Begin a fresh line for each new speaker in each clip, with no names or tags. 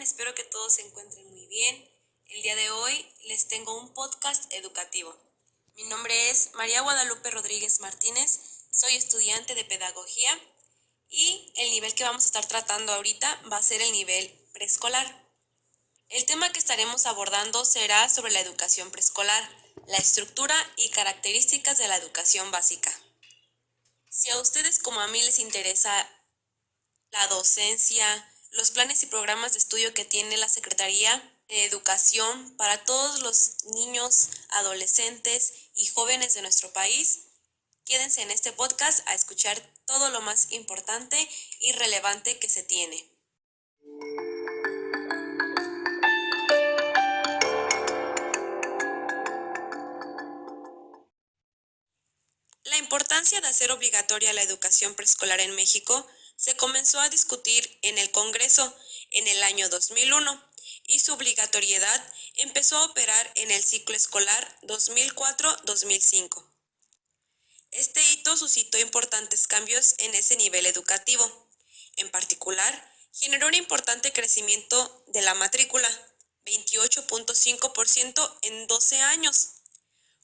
Espero que todos se encuentren muy bien. El día de hoy les tengo un podcast educativo. Mi nombre es María Guadalupe Rodríguez Martínez, soy estudiante de pedagogía y el nivel que vamos a estar tratando ahorita va a ser el nivel preescolar. El tema que estaremos abordando será sobre la educación preescolar, la estructura y características de la educación básica. Si a ustedes como a mí les interesa la docencia, los planes y programas de estudio que tiene la Secretaría de Educación para todos los niños, adolescentes y jóvenes de nuestro país, quédense en este podcast a escuchar todo lo más importante y relevante que se tiene. La importancia de hacer obligatoria la educación preescolar en México se comenzó a discutir en el Congreso en el año 2001 y su obligatoriedad empezó a operar en el ciclo escolar 2004-2005. Este hito suscitó importantes cambios en ese nivel educativo. En particular, generó un importante crecimiento de la matrícula, 28.5% en 12 años.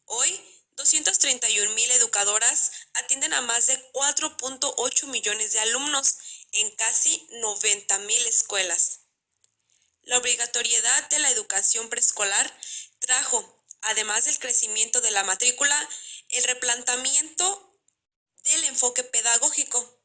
Hoy, 231,000 educadoras atienden a más de 4.8 millones de alumnos en casi 90,000 escuelas. La obligatoriedad de la educación preescolar trajo, además del crecimiento de la matrícula, el replanteamiento del enfoque pedagógico.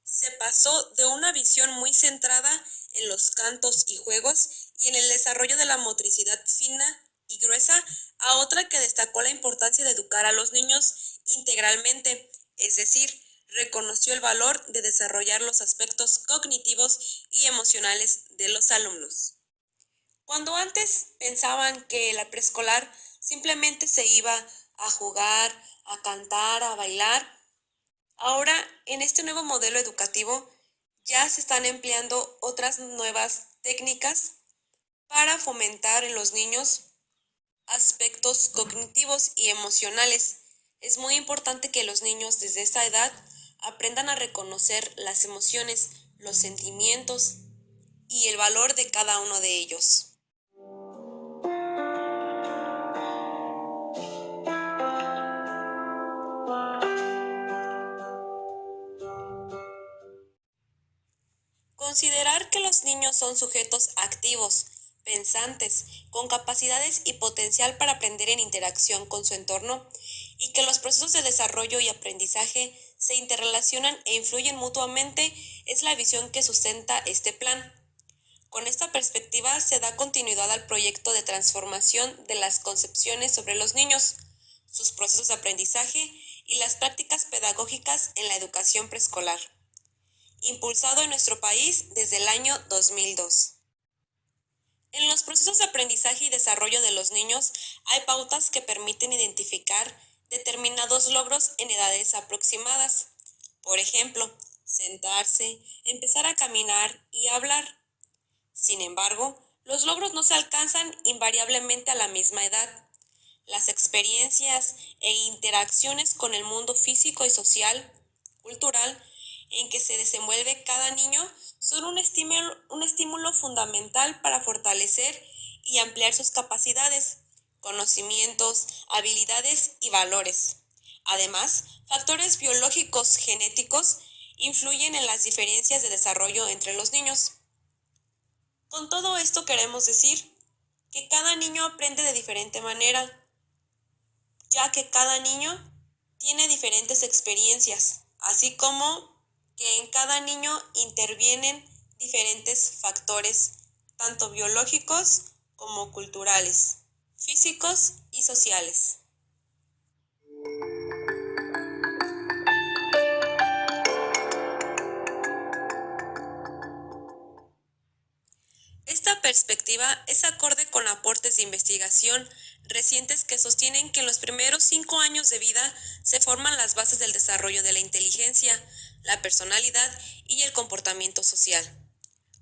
Se pasó de una visión muy centrada en los cantos y juegos y en el desarrollo de la motricidad fina y gruesa a otra que destacó la importancia de educar a los niños integralmente, es decir, reconoció el valor de desarrollar los aspectos cognitivos y emocionales de los alumnos. Cuando antes pensaban que la preescolar simplemente se iba a jugar, a cantar, a bailar, ahora en este nuevo modelo educativo ya se están empleando otras nuevas técnicas para fomentar en los niños aspectos cognitivos y emocionales. Es muy importante que los niños desde esta edad aprendan a reconocer las emociones, los sentimientos y el valor de cada uno de ellos. Considerar que los niños son sujetos activos, pensantes, con capacidades y potencial para aprender en interacción con su entorno, y que los procesos de desarrollo y aprendizaje se interrelacionan e influyen mutuamente es la visión que sustenta este plan. Con esta perspectiva se da continuidad al proyecto de transformación de las concepciones sobre los niños, sus procesos de aprendizaje y las prácticas pedagógicas en la educación preescolar, impulsado en nuestro país desde el año 2002. En los procesos de aprendizaje y desarrollo de los niños hay pautas que permiten identificar determinados logros en edades aproximadas. Por ejemplo, sentarse, empezar a caminar y hablar. Sin embargo, los logros no se alcanzan invariablemente a la misma edad. Las experiencias e interacciones con el mundo físico y social, cultural, en que se desenvuelve cada niño son un estímulo fundamental para fortalecer y ampliar sus capacidades, conocimientos, habilidades y valores. Además, factores biológicos genéticos influyen en las diferencias de desarrollo entre los niños. Con todo esto queremos decir que cada niño aprende de diferente manera, ya que cada niño tiene diferentes experiencias, así como que en cada niño intervienen diferentes factores, tanto biológicos como culturales, físicos y sociales. Esta perspectiva es acorde con aportes de investigación recientes que sostienen que en los primeros 5 años de vida se forman las bases del desarrollo de la inteligencia, la personalidad y el comportamiento social.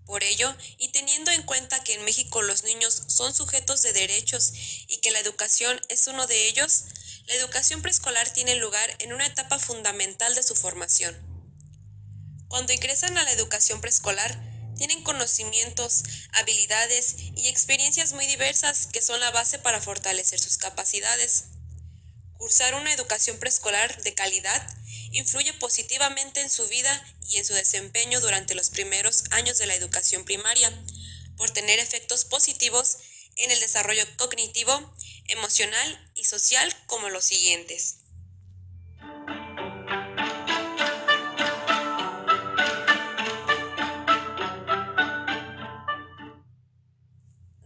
Por ello, y teniendo en cuenta que en México los niños son sujetos de derechos y que la educación es uno de ellos, la educación preescolar tiene lugar en una etapa fundamental de su formación. Cuando ingresan a la educación preescolar, tienen conocimientos, habilidades y experiencias muy diversas que son la base para fortalecer sus capacidades. Cursar una educación preescolar de calidad influye positivamente en su vida y en su desempeño durante los primeros años de la educación primaria, por tener efectos positivos en el desarrollo cognitivo, emocional y social como los siguientes.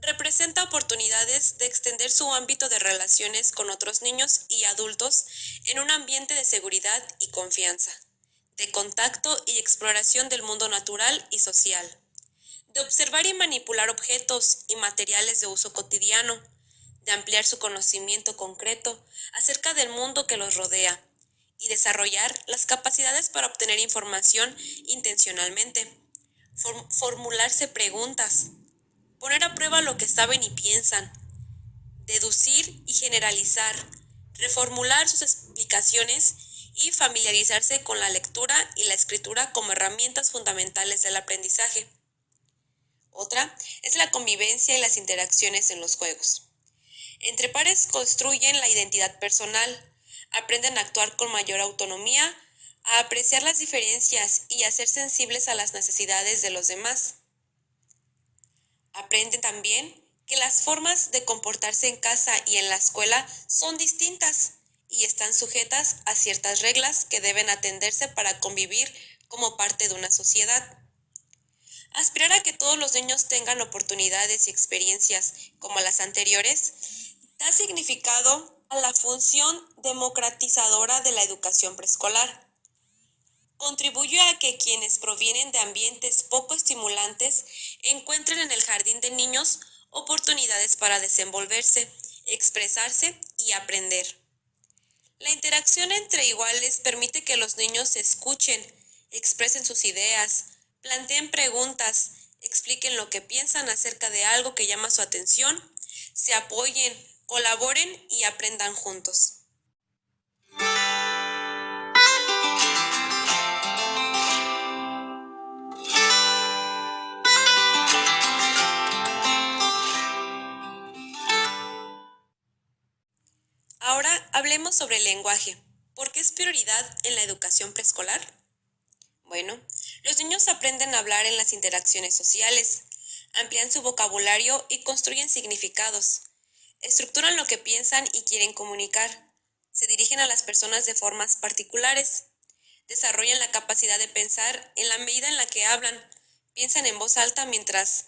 Representa oportunidades de extender su ámbito de relaciones con otros niños y adultos en un ambiente de seguridad y confianza, de contacto y exploración del mundo natural y social, de observar y manipular objetos y materiales de uso cotidiano, de ampliar su conocimiento concreto acerca del mundo que los rodea y desarrollar las capacidades para obtener información intencionalmente, formularse preguntas, poner a prueba lo que saben y piensan, deducir y generalizar, reformular sus explicaciones y familiarizarse con la lectura y la escritura como herramientas fundamentales del aprendizaje. Otra es la convivencia y las interacciones en los juegos. Entre pares construyen la identidad personal, aprenden a actuar con mayor autonomía, a apreciar las diferencias y a ser sensibles a las necesidades de los demás. Aprenden también que las formas de comportarse en casa y en la escuela son distintas y están sujetas a ciertas reglas que deben atenderse para convivir como parte de una sociedad. Aspirar a que todos los niños tengan oportunidades y experiencias como las anteriores da significado a la función democratizadora de la educación preescolar. Contribuye a que quienes provienen de ambientes poco estimulantes encuentren en el jardín de niños oportunidades para desenvolverse, expresarse y aprender. La interacción entre iguales permite que los niños se escuchen, expresen sus ideas, planteen preguntas, expliquen lo que piensan acerca de algo que llama su atención, se apoyen, colaboren y aprendan juntos. Ahora hablemos sobre el lenguaje. ¿Por qué es prioridad en la educación preescolar? Bueno, los niños aprenden a hablar en las interacciones sociales, amplían su vocabulario y construyen significados, estructuran lo que piensan y quieren comunicar, se dirigen a las personas de formas particulares, desarrollan la capacidad de pensar en la medida en la que hablan, piensan en voz alta mientras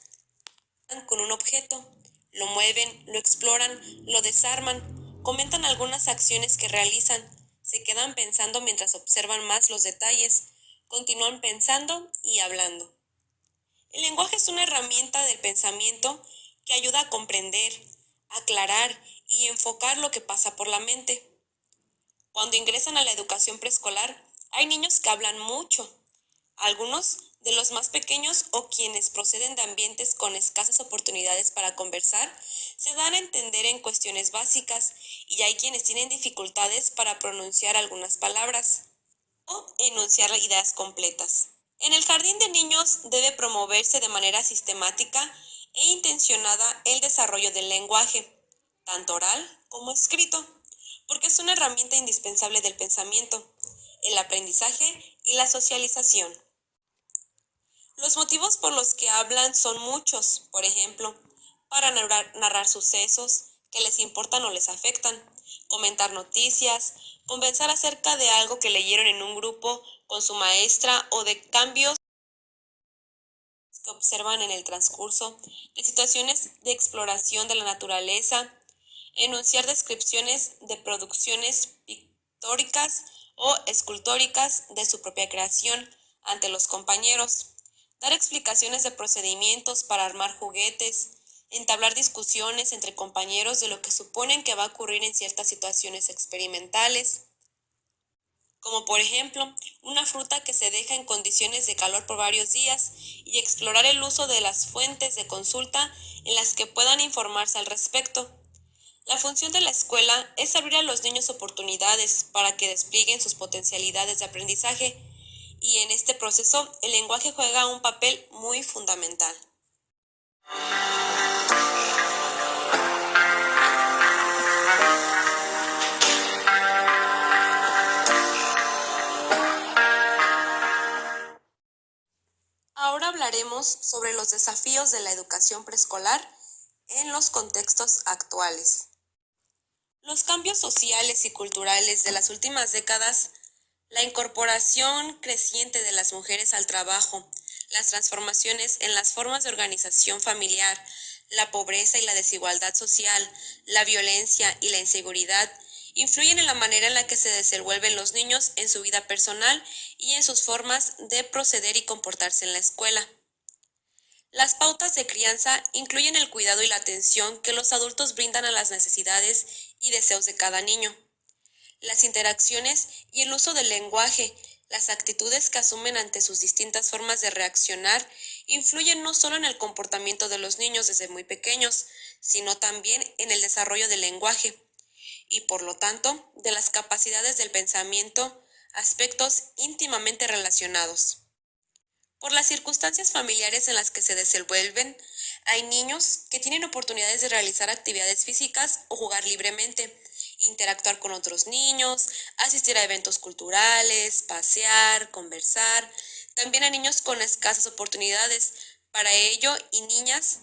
con un objeto, lo mueven, lo exploran, lo desarman, comentan algunas acciones que realizan, se quedan pensando mientras observan más los detalles, continúan pensando y hablando. El lenguaje es una herramienta del pensamiento que ayuda a comprender, aclarar y enfocar lo que pasa por la mente. Cuando ingresan a la educación preescolar, hay niños que hablan mucho. Algunos de los más pequeños o quienes proceden de ambientes con escasas oportunidades para conversar, se dan a entender en cuestiones básicas y hay quienes tienen dificultades para pronunciar algunas palabras o enunciar ideas completas. En el jardín de niños debe promoverse de manera sistemática e intencionada el desarrollo del lenguaje, tanto oral como escrito, porque es una herramienta indispensable del pensamiento, el aprendizaje y la socialización. Los motivos por los que hablan son muchos, por ejemplo, para narrar sucesos que les importan o les afectan, comentar noticias, conversar acerca de algo que leyeron en un grupo con su maestra o de cambios que observan en el transcurso de situaciones de exploración de la naturaleza, enunciar descripciones de producciones pictóricas o escultóricas de su propia creación ante los compañeros, dar explicaciones de procedimientos para armar juguetes, entablar discusiones entre compañeros de lo que suponen que va a ocurrir en ciertas situaciones experimentales, como por ejemplo una fruta que se deja en condiciones de calor por varios días y explorar el uso de las fuentes de consulta en las que puedan informarse al respecto. La función de la escuela es abrir a los niños oportunidades para que desplieguen sus potencialidades de aprendizaje y en este proceso el lenguaje juega un papel muy fundamental. Ahora hablaremos sobre los desafíos de la educación preescolar en los contextos actuales. Los cambios sociales y culturales de las últimas décadas, la incorporación creciente de las mujeres al trabajo, las transformaciones en las formas de organización familiar, la pobreza y la desigualdad social, la violencia y la inseguridad, influyen en la manera en la que se desenvuelven los niños en su vida personal y en sus formas de proceder y comportarse en la escuela. Las pautas de crianza incluyen el cuidado y la atención que los adultos brindan a las necesidades y deseos de cada niño. Las interacciones y el uso del lenguaje, las actitudes que asumen ante sus distintas formas de reaccionar, influyen no solo en el comportamiento de los niños desde muy pequeños, sino también en el desarrollo del lenguaje y, por lo tanto, de las capacidades del pensamiento, aspectos íntimamente relacionados. Por las circunstancias familiares en las que se desenvuelven, hay niños que tienen oportunidades de realizar actividades físicas o jugar libremente, interactuar con otros niños, asistir a eventos culturales, pasear, conversar. También hay niños con escasas oportunidades para ello y niñas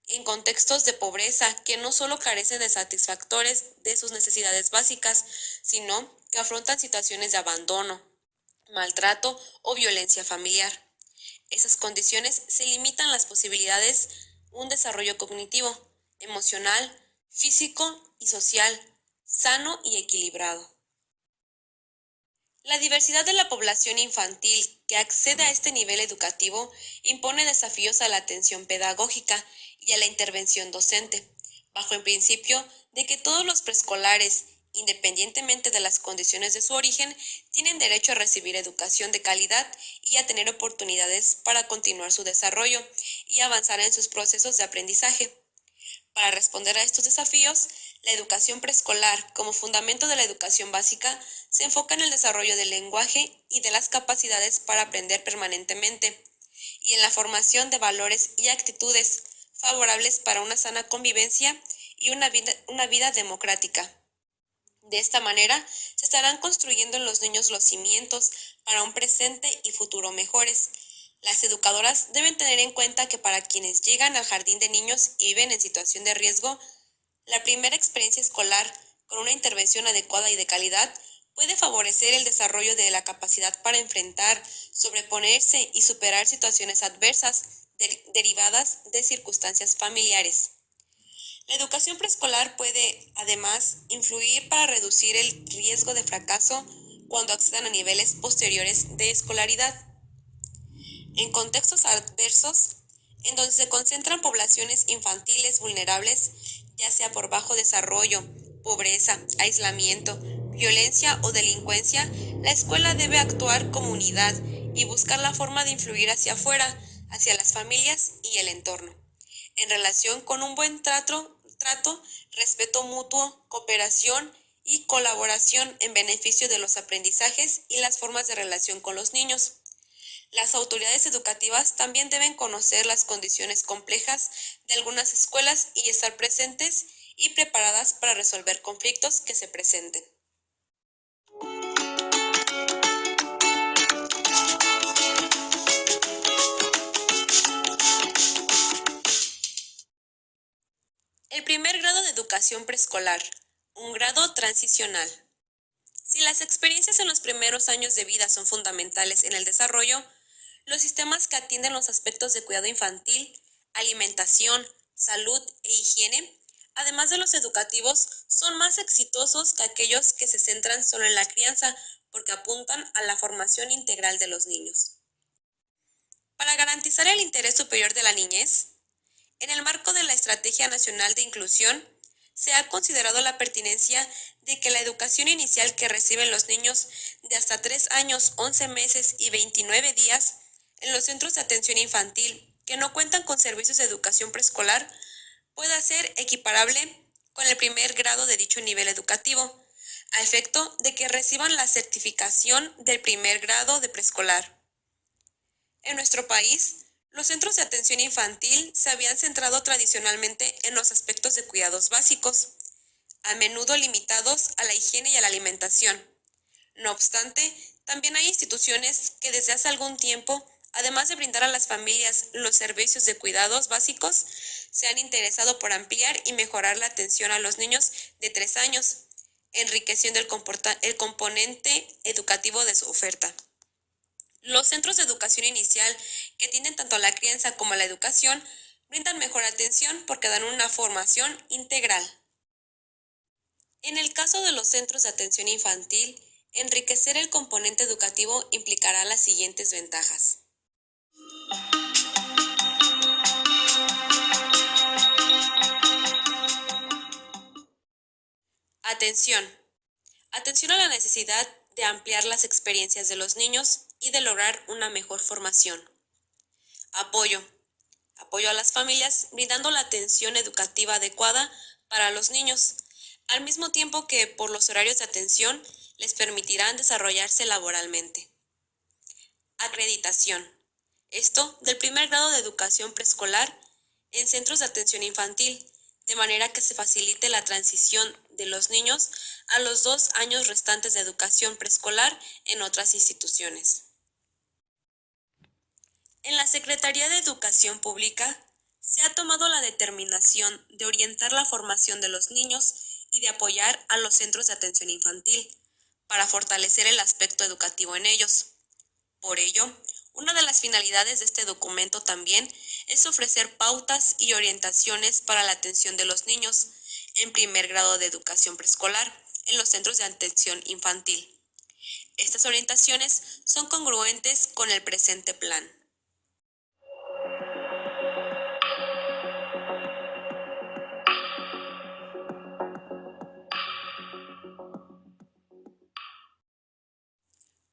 en contextos de pobreza que no solo carecen de satisfactores de sus necesidades básicas, sino que afrontan situaciones de abandono, maltrato o violencia familiar. Esas condiciones se limitan las posibilidades de un desarrollo cognitivo, emocional, físico y social, sano y equilibrado. La diversidad de la población infantil que accede a este nivel educativo impone desafíos a la atención pedagógica y a la intervención docente, bajo el principio de que todos los preescolares, independientemente de las condiciones de su origen, tienen derecho a recibir educación de calidad y a tener oportunidades para continuar su desarrollo y avanzar en sus procesos de aprendizaje. Para responder a estos desafíos, la educación preescolar, como fundamento de la educación básica, se enfoca en el desarrollo del lenguaje y de las capacidades para aprender permanentemente, y en la formación de valores y actitudes favorables para una sana convivencia y una vida democrática. De esta manera, se estarán construyendo en los niños los cimientos para un presente y futuro mejores. Las educadoras deben tener en cuenta que para quienes llegan al jardín de niños y viven en situación de riesgo, la primera experiencia escolar con una intervención adecuada y de calidad puede favorecer el desarrollo de la capacidad para enfrentar, sobreponerse y superar situaciones adversas derivadas de circunstancias familiares. La educación preescolar puede, además, influir para reducir el riesgo de fracaso cuando accedan a niveles posteriores de escolaridad. En contextos adversos, en donde se concentran poblaciones infantiles vulnerables, ya sea por bajo desarrollo, pobreza, aislamiento, violencia o delincuencia, la escuela debe actuar como unidad y buscar la forma de influir hacia afuera, hacia las familias y el entorno, en relación con un buen trato, respeto mutuo, cooperación y colaboración en beneficio de los aprendizajes y las formas de relación con los niños. Las autoridades educativas también deben conocer las condiciones complejas de algunas escuelas y estar presentes y preparadas para resolver conflictos que se presenten. El primer grado de educación preescolar, un grado transicional. Si las experiencias en los primeros años de vida son fundamentales en el desarrollo, los sistemas que atienden los aspectos de cuidado infantil, alimentación, salud e higiene, además de los educativos, son más exitosos que aquellos que se centran solo en la crianza porque apuntan a la formación integral de los niños. Para garantizar el interés superior de la niñez, en el marco de la Estrategia Nacional de Inclusión, se ha considerado la pertinencia de que la educación inicial que reciben los niños de hasta 3 años, 11 meses y 29 días en los centros de atención infantil que no cuentan con servicios de educación preescolar pueda ser equiparable con el primer grado de dicho nivel educativo, a efecto de que reciban la certificación del primer grado de preescolar. En nuestro país, los centros de atención infantil se habían centrado tradicionalmente en los aspectos de cuidados básicos, a menudo limitados a la higiene y a la alimentación. No obstante, también hay instituciones que desde hace algún tiempo, además de brindar a las familias los servicios de cuidados básicos, se han interesado por ampliar y mejorar la atención a los niños de 3 años, enriqueciendo el componente educativo de su oferta. Los centros de educación inicial, que tienen tanto a la crianza como a la educación, brindan mejor atención porque dan una formación integral. En el caso de los centros de atención infantil, enriquecer el componente educativo implicará las siguientes ventajas. Atención. Atención a la necesidad de ampliar las experiencias de los niños y de lograr una mejor formación. Apoyo. Apoyo a las familias brindando la atención educativa adecuada para los niños, al mismo tiempo que por los horarios de atención les permitirán desarrollarse laboralmente. Acreditación. Esto del primer grado de educación preescolar en centros de atención infantil, de manera que se facilite la transición de los niños a los 2 años restantes de educación preescolar en otras instituciones. En la Secretaría de Educación Pública se ha tomado la determinación de orientar la formación de los niños y de apoyar a los centros de atención infantil para fortalecer el aspecto educativo en ellos. Por ello, una de las finalidades de este documento también es ofrecer pautas y orientaciones para la atención de los niños en primer grado de educación preescolar en los centros de atención infantil. Estas orientaciones son congruentes con el presente plan.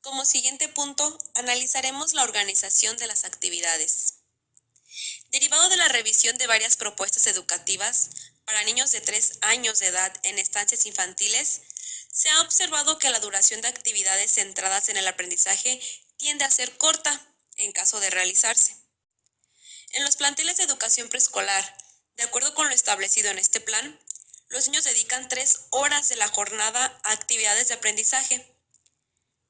Como siguiente punto, analizaremos la organización de las actividades. Derivado de la revisión de varias propuestas educativas para niños de 3 años de edad en estancias infantiles, se ha observado que la duración de actividades centradas en el aprendizaje tiende a ser corta en caso de realizarse. En los planteles de educación preescolar, de acuerdo con lo establecido en este plan, los niños dedican 3 horas de la jornada a actividades de aprendizaje,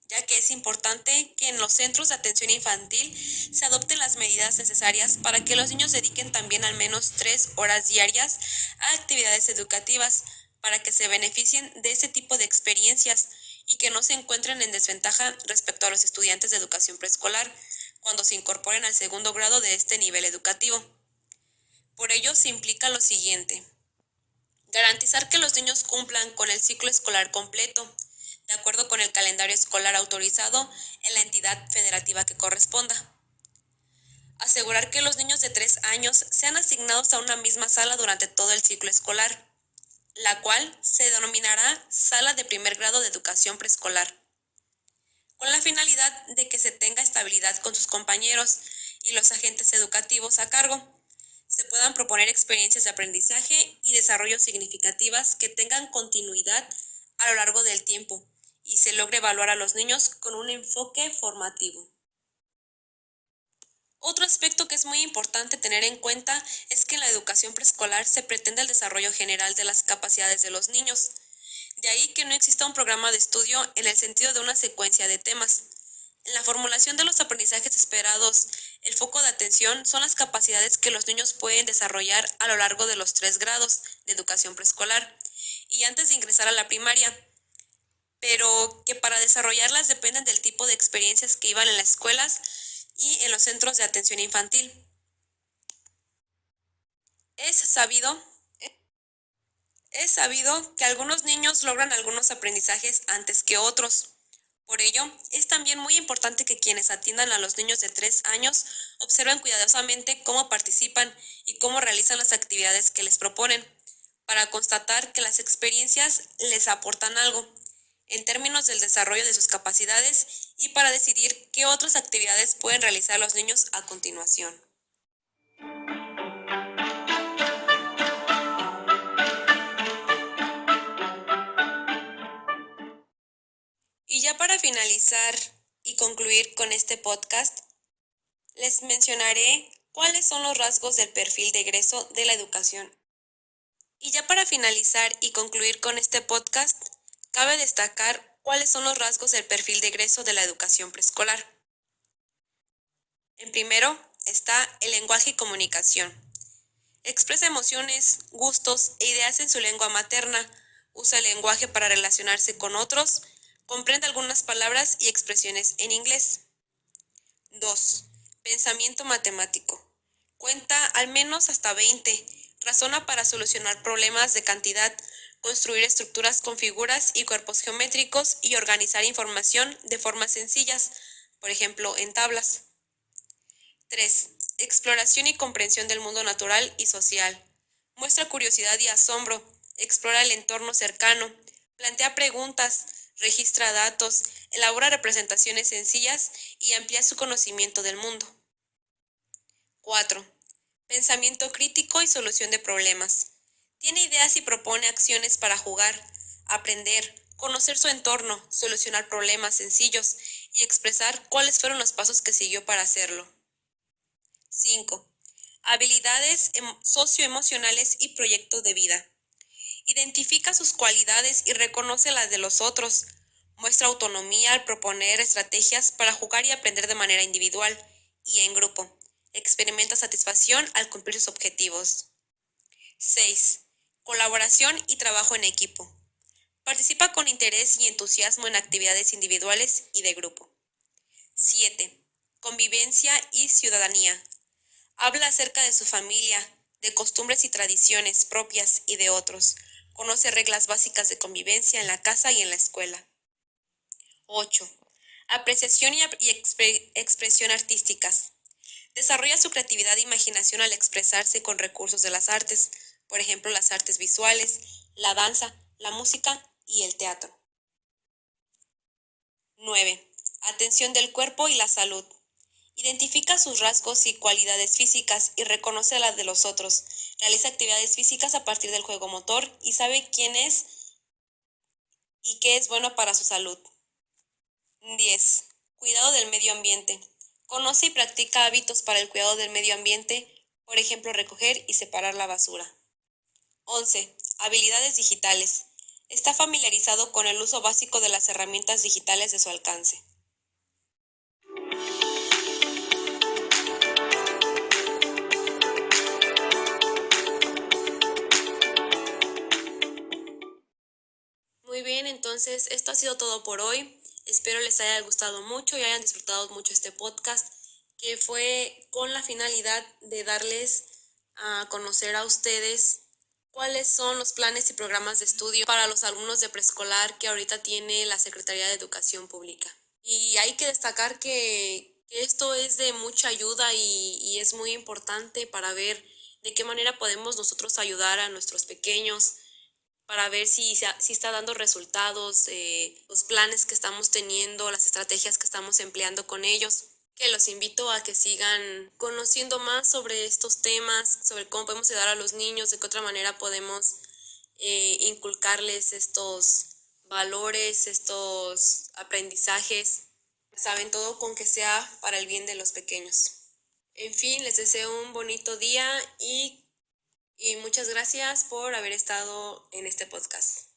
ya que es importante que en los centros de atención infantil se adopten las medidas necesarias para que los niños dediquen también al menos 3 horas diarias a actividades educativas para que se beneficien de este tipo de experiencias y que no se encuentren en desventaja respecto a los estudiantes de educación preescolar cuando se incorporen al segundo grado de este nivel educativo. Por ello se implica lo siguiente: garantizar que los niños cumplan con el ciclo escolar completo, de acuerdo con el calendario escolar autorizado en la entidad federativa que corresponda. Asegurar que los niños de 3 años sean asignados a una misma sala durante todo el ciclo escolar, la cual se denominará Sala de Primer Grado de Educación Preescolar, con la finalidad de que se tenga estabilidad con sus compañeros y los agentes educativos a cargo. Se puedan proponer experiencias de aprendizaje y desarrollo significativas que tengan continuidad a lo largo del tiempo y se logre evaluar a los niños con un enfoque formativo. Otro aspecto que es muy importante tener en cuenta es que en la educación preescolar se pretende el desarrollo general de las capacidades de los niños. De ahí que no exista un programa de estudio en el sentido de una secuencia de temas. En la formulación de los aprendizajes esperados, el foco de atención son las capacidades que los niños pueden desarrollar a lo largo de los 3 grados de educación preescolar y antes de ingresar a la primaria, pero que para desarrollarlas dependen del tipo de experiencias que iban en las escuelas y en los centros de atención infantil. Es sabido que algunos niños logran algunos aprendizajes antes que otros. Por ello, es también muy importante que quienes atiendan a los niños de 3 años observen cuidadosamente cómo participan y cómo realizan las actividades que les proponen, para constatar que las experiencias les aportan algo, en términos del desarrollo de sus capacidades y para decidir qué otras actividades pueden realizar los niños a continuación. para finalizar y concluir con este podcast, les mencionaré cuáles son los rasgos del perfil de egreso de la educación. Y ya para finalizar y concluir con este podcast, cabe destacar cuáles son los rasgos del perfil de egreso de la educación preescolar. En primero está el lenguaje y comunicación. Expresa emociones, gustos e ideas en su lengua materna, usa el lenguaje para relacionarse con otros, comprende algunas palabras y expresiones en inglés. 2. Pensamiento matemático. Cuenta al menos hasta 20. Razona para solucionar problemas de cantidad, construir estructuras con figuras y cuerpos geométricos y organizar información de formas sencillas, por ejemplo, en tablas. 3. Exploración y comprensión del mundo natural y social. Muestra curiosidad y asombro, explora el entorno cercano, plantea preguntas, registra datos, elabora representaciones sencillas y amplía su conocimiento del mundo. 4. Pensamiento crítico y solución de problemas. Tiene ideas y propone acciones para jugar, aprender, conocer su entorno, solucionar problemas sencillos y expresar cuáles fueron los pasos que siguió para hacerlo. 5. Habilidades socioemocionales y proyecto de vida. Identifica sus cualidades y reconoce las de los otros. Muestra autonomía al proponer estrategias para jugar y aprender de manera individual y en grupo. Experimenta satisfacción al cumplir sus objetivos. 6. Colaboración y trabajo en equipo. Participa con interés y entusiasmo en actividades individuales y de grupo. 7. Convivencia y ciudadanía. Habla acerca de su familia, de costumbres y tradiciones propias y de otros. Conoce reglas básicas de convivencia en la casa y en la escuela. 8. Apreciación y expresión artísticas. Desarrolla su creatividad e imaginación al expresarse con recursos de las artes, por ejemplo, las artes visuales, la danza, la música y el teatro. 9. Atención del cuerpo y la salud. Identifica sus rasgos y cualidades físicas y reconoce las de los otros. Realiza actividades físicas a partir del juego motor y sabe quién es y qué es bueno para su salud. 10. Cuidado del medio ambiente. Conoce y practica hábitos para el cuidado del medio ambiente, por ejemplo, recoger y separar la basura. 11. Habilidades digitales. Está familiarizado con el uso básico de las herramientas digitales de su alcance. Muy bien, entonces esto ha sido todo por hoy. Espero les haya gustado mucho y hayan disfrutado mucho este podcast, que fue con la finalidad de darles a conocer a ustedes cuáles son los planes y programas de estudio para los alumnos de preescolar que ahorita tiene la Secretaría de Educación Pública. Y hay que destacar que esto es de mucha ayuda y es muy importante para ver de qué manera podemos nosotros ayudar a nuestros pequeños, para ver si está dando resultados, los planes que estamos teniendo, las estrategias que estamos empleando con ellos, que los invito a que sigan conociendo más sobre estos temas, sobre cómo podemos ayudar a los niños, de qué otra manera podemos inculcarles estos valores, estos aprendizajes, saben, todo con que sea para el bien de los pequeños. En fin, les deseo un bonito día y muchas gracias por haber estado en este podcast.